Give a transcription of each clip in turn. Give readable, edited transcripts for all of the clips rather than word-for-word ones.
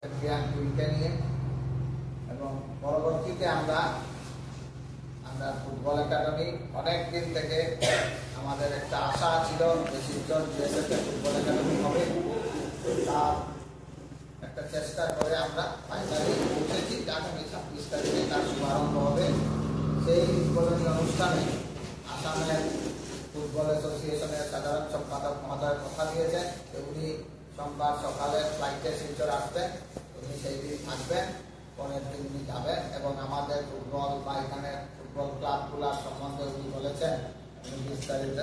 জ্ঞানকে নিয়ে এবং পরবর্তীতে আমরা ফুটবল একাডেমি অনেক দিন থেকে আমাদের একটা আশা ছিল যে শিলচর জিএসএফে ফুটবল একাডেমি হবে। তার একটা চেষ্টা করে আমরা ফাইনালি পৌঁছেছি। আগামী 26 তারিখে তার শুভারম্ভ হবে। সেই উদ্বোধনী অনুষ্ঠানে আসামের ফুটবল অ্যাসোসিয়েশনের সাধারণ সম্পাদক মহোদয় কথা দিয়েছেন যে উনি সোমবার সকালে ফ্লাইটে শিলচর আসবেন, উনি সেই দিন থাকবেন, পরের দিন উনি যাবেন এবং আমাদের ফুটবল বা এখানে ফুটবল ক্লাবগুলোর সম্বন্ধে উনি বলেছেন উনি বিস্তারিত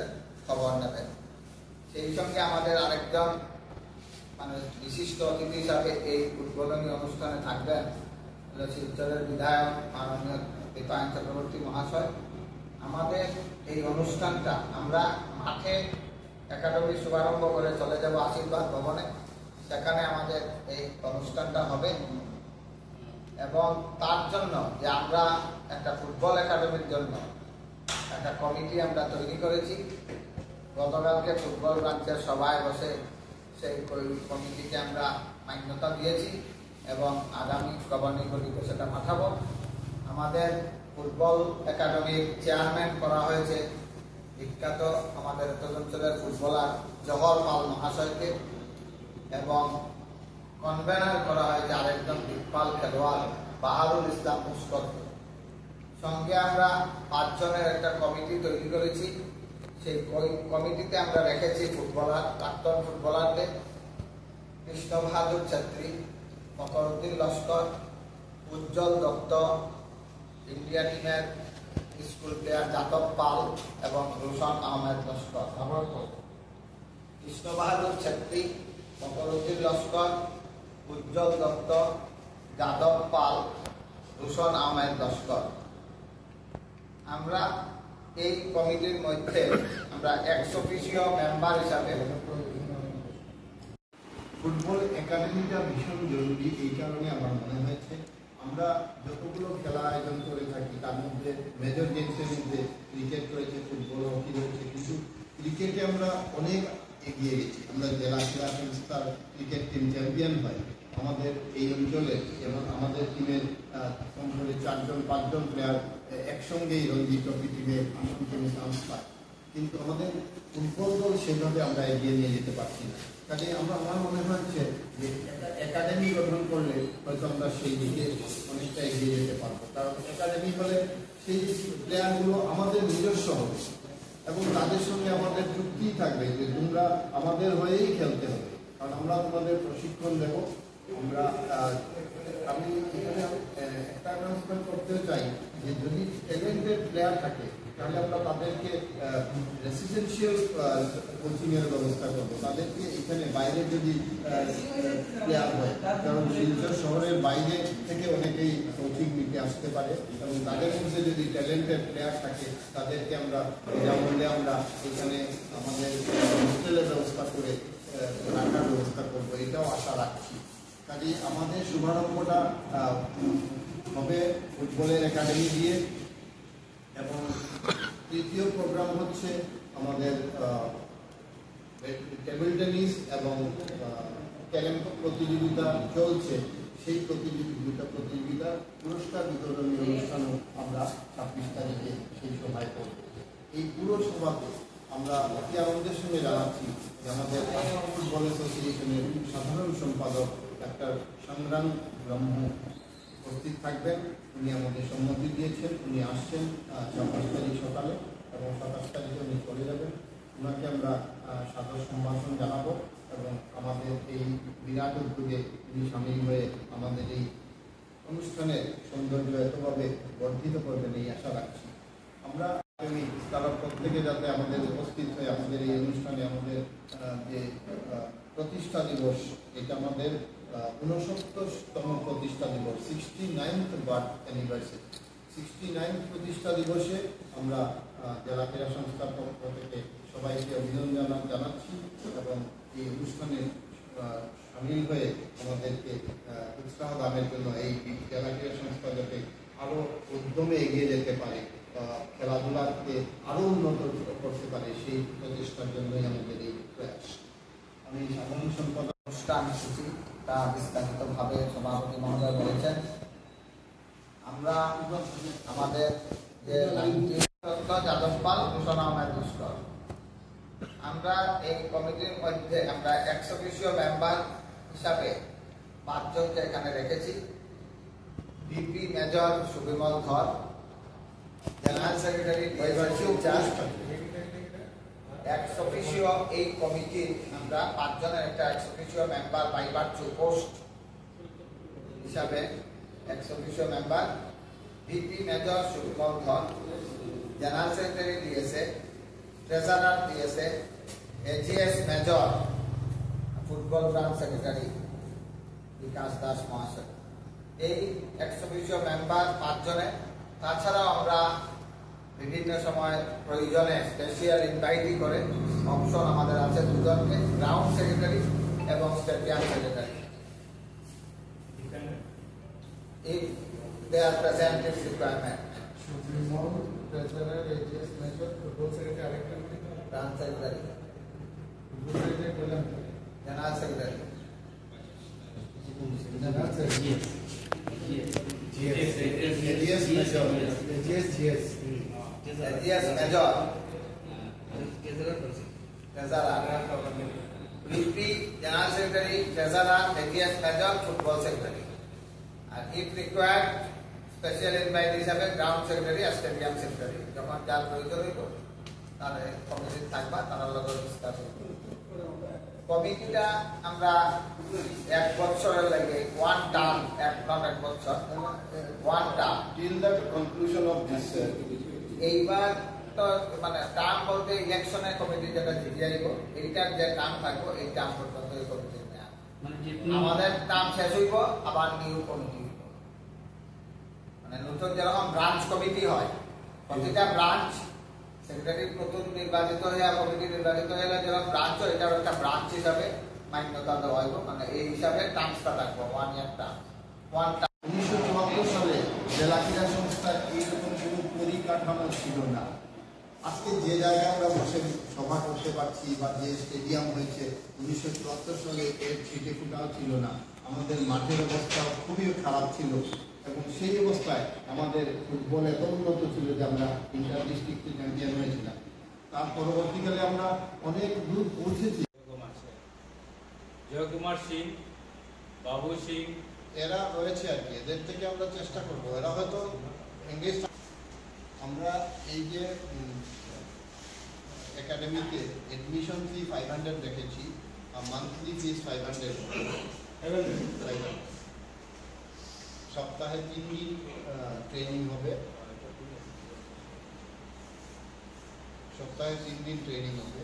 খবর নেবেন। সেই সঙ্গে আমাদের আরেকজন বিশিষ্ট অতিথি হিসাবে এই উদ্বোধনী অনুষ্ঠানে থাকবেন শিলচরের বিধায়ক মাননীয় দীপায়ন চক্রবর্তী মহাশয়। আমাদের এই অনুষ্ঠানটা আমরা মাঠে একাডেমি শুভারম্ভ করে চলে যাব আশীর্বাদ ভবনে, সেখানে আমাদের এই অনুষ্ঠানটা হবে এবং তার জন্য যে আমরা একটা ফুটবল একাডেমির জন্য একটা কমিটি আমরা তৈরি করেছি। গতকালকে ফুটবল ব্রাঞ্চের সভায় বসে সেই কমিটিকে আমরা মান্যতা দিয়েছি এবং আগামী গভর্নিং বডিকে সেটা পাঠাবো। আমাদের ফুটবল একাডেমির চেয়ারম্যান করা হয়েছে বিখ্যাত আমাদের অঞ্চলের ফুটবলার জহর পাল মহাশয়কে এবং কনভেনার করা হয়েছে আরেকজন দিকপাল খেলোয়াড় বাহারুল ইসলাম মুস্করকে। সঙ্গে আমরা 5 জনের একটা কমিটি তৈরি করেছি। সেই কমিটিতে আমরা রেখেছি ফুটবলার, প্রাক্তন ফুটবলারদের কৃষ্ণ বাহাদুর ছেত্রী, ফখরুদ্দিন লস্কর, উজ্জ্বল দত্ত, ইন্ডিয়া টিমের স্কুল প্লেয়ার যাদব পাল এবং রোশন আহমেদ লস্কর। কৃষ্ণ বাহাদুর ছেত্রী, ফখরুদ্দিন লস্কর, উজ্জ্বল দত্ত, যাদব পাল, রোশন আহমেদ লস্কর। আমরা এই কমিটির মধ্যে আমরা এক্স অফিসিও মেম্বার হিসাবে ফুটবল একাডেমিটা ভীষণ জরুরি। এই কারণে আমার মনে হয়েছে আমরা যতগুলো খেলা আয়োজন করে থাকি তার মধ্যে মেজর গেমসের মধ্যে ক্রিকেট রয়েছে, ফুটবল, হকি রয়েছে, কিন্তু ক্রিকেটে আমরা অনেক এগিয়ে গেছি। আমরা জেলা ক্রীড়া সংস্থার ক্রিকেট টিম চ্যাম্পিয়ন হয়। আমাদের এই অঞ্চলে যেমন আমাদের টিমের কম করে 4-5 জন প্লেয়ার একসঙ্গেই রঞ্জি ট্রফি টিমে চান্স পায়, কিন্তু আমাদের ফুটবল দল সেভাবে আমরা এগিয়ে নিয়ে যেতে পারছি না। কাজে আমার মনে হচ্ছে যে একটা একাডেমি গঠন করলে হয়তো আমরা সেই দিকে অনেকটা এগিয়ে যেতে পারবো। কারণ একাডেমি হলে সেই প্লেয়ারগুলো আমাদের নিজস্ব হবে এবং তাদের সঙ্গে আমাদের চুক্তি থাকবে যে তোমরা আমাদের হয়েই খেলতে হবে, কারণ আমরা তোমাদের প্রশিক্ষণ দেব। আমি এখানে একটা অ্যানাউন্সমেন্ট করতে চাই যে যদি ট্যালেন্টেড প্লেয়ার থাকে তাহলে আমরা তাদেরকে রেসিডেন্সিয়াল কোচিংয়ের ব্যবস্থা করবো। তাদেরকে এখানে বাইরে যদি প্লেয়ার হয়, কারণ শিলচর শহরের বাইরে থেকে অনেকেই কোচিং নিতে আসতে পারে এবং তাদের মধ্যে যদি ট্যালেন্টেড প্লেয়ার থাকে তাদেরকে আমরা বিনামূল্যে আমরা এখানে আমাদের হোস্টেলের ব্যবস্থা করে রাখার ব্যবস্থা করবো, এটাও আশা রাখছি। কাজে আমাদের শুভারম্ভটা হবে ফুটবলের একাডেমি দিয়ে এবং তৃতীয় প্রোগ্রাম হচ্ছে আমাদের টেবিল টেনিস এবং ট্যালেন্ট প্রতিযোগিতা চলছে। সেই প্রতিযোগিতা পুরস্কার বিতরণী অনুষ্ঠানও আমরা 26 তারিখে সেই সভায় করব। এই পুরো সভাতে আমরা অতি আনন্দের সঙ্গে জানাচ্ছি যে আমাদের আসাম ফুটবল অ্যাসোসিয়েশনের সাধারণ সম্পাদক ডাক্তার সংগ্রাম ব্রহ্ম উপস্থিত থাকবেন। উনি আমাদের সম্মতি দিয়েছেন, উনি আসছেন 26 তারিখ সকালে এবং 27 তারিখে উনি চলে যাবেন। ওনাকে আমরা সাদর সম্ভাষণ জানাবো এবং আমাদের এই বিরাট উদ্যোগে উনি সামিল হয়ে আমাদের এই অনুষ্ঠানের সৌন্দর্য এতভাবে বর্ধিত করবেন এই আশা রাখছি। আমরা তারা প্রত্যেকে যাতে আমাদের উপস্থিত হয়ে আমাদের এই অনুষ্ঠানে আমাদের যে প্রতিষ্ঠা দিবস, এটা আমাদের 69তম প্রতিষ্ঠা দিবস, 69th বার্থ অ্যানিভার্সারি। 69th প্রতিষ্ঠা দিবসে আমরা জেলা ক্রীড়া সংস্থার পক্ষ থেকে সবাইকে অভিনন্দন জানাচ্ছি এবং এই অনুষ্ঠানে সামিল হয়ে আমাদেরকে উৎসাহ দানের জন্য এই জেলা ক্রীড়া সংস্থা যাতে আরও উদ্যমে এগিয়ে যেতে পারে, খেলাধুলাকে আরও উন্নত করতে পারে, সেই প্রচেষ্টার জন্যই আমাদের এই প্রয়াস। আমি সাধারণ সম্পাদক অনুষ্ঠান সূচি তা বিস্তারিতভাবে সভাপতি মহোদয় বলেছেন। আমরা আমাদের যে যাদব পাল, ভূষণ আহমেদ লস্কর, আমরা এই কমিটির মধ্যে আমরা 120 মেম্বার হিসাবে 5 জনকে এখানে রেখেছি। VP major Subimal Dhar, general secretary ex officio এই কমিটি আমরা 5 জনের একটা ex officio member by virtue post হিসাবে ex officio member VP major Subimal Dhar, general secretary দিয়েছে, ট্রেজারার দিয়েছে AGS major, football branch secretary Bikash Das মহাশয়। এই এক্স অফিসিও মেম্বার 5 জনে। তাছাড়াও আমরা বিভিন্ন সময় প্রয়োজনে স্পেশাল ইনভাইটি করে অপশন আমাদের আছে 2 জনকে, গ্রাউন্ড সেক্রেটারি এবং stadium secretary. If they are present in requirement. Branch secretary, general secretary, AGS major, treasurer, VP, general secretary, treasurer, AGS major, football secretary. And if required, special invite হিসাবে ground secretary আর stadium secretary, যখন যার প্রয়োজন হইব তাহলে committee থাকবা, তারা লোকের discuss করব। কমিটিটা আমরা 1 বছরের লাগে 1 টার্ম, 1 বছর 1 term till the conclusion of this এইবার তো মানে টার্ম বলতে ইলেকশনের কমিটি যেটা জিতে আইব, এইটার যে টার্ম থাকবো এই টার্ম পর্যন্ত এই কমিটি আমাদের টার্ম শেষ হইব, আবার নিউ কমিটি হইব। মানে নতুন যেরকম ব্রাঞ্চ কমিটি হয়, প্রতিটা ব্রাঞ্চ সেক্রেটারি নতুন নির্বাচিত হয়ে কমিটি নির্বাচিত হয়ে যেরকম ব্রাঞ্চ হয়, এটার একটা ব্রাঞ্চ হিসাবে মান্যতা দেওয়া হইব। মানে এই হিসাবে টার্মসটা থাকবো 1 ইয়ার টার্ম। 1974 সালে জেলা ক্রীড়া সংস্থার এইরকম কোনো পরিকাঠামো ছিল না। আজকে যে জায়গায় আমরা বসে সভা করতে পারছি বা যে স্টেডিয়াম হয়েছে, 1974 সালে এর ছিটে ফুটাও ছিল না। আমাদের মাঠের অবস্থা খুবই খারাপ ছিল এবং সেই অবস্থায় আমাদের ফুটবল এত উন্নত ছিল যে আমরা ইন্টার ডিস্ট্রিক্ট চ্যাম্পিয়ন হয়েছিলাম। তার পরবর্তীকালে আমরা অনেক দূর পৌঁছেছি। জয়কুমার সিং, বাবু সিং, এরা রয়েছে আর কি, এদের থেকে আমরা চেষ্টা করব। এরা হয়তো এঙ্গেজ। আমরা এই যে একাডেমিতে এডমিশন ফি 500 রেখেছি, আর মান্থলি ফিস 500। সপ্তাহে 3 দিন ট্রেনিং হবে, সপ্তাহে 3 দিন ট্রেনিং হবে।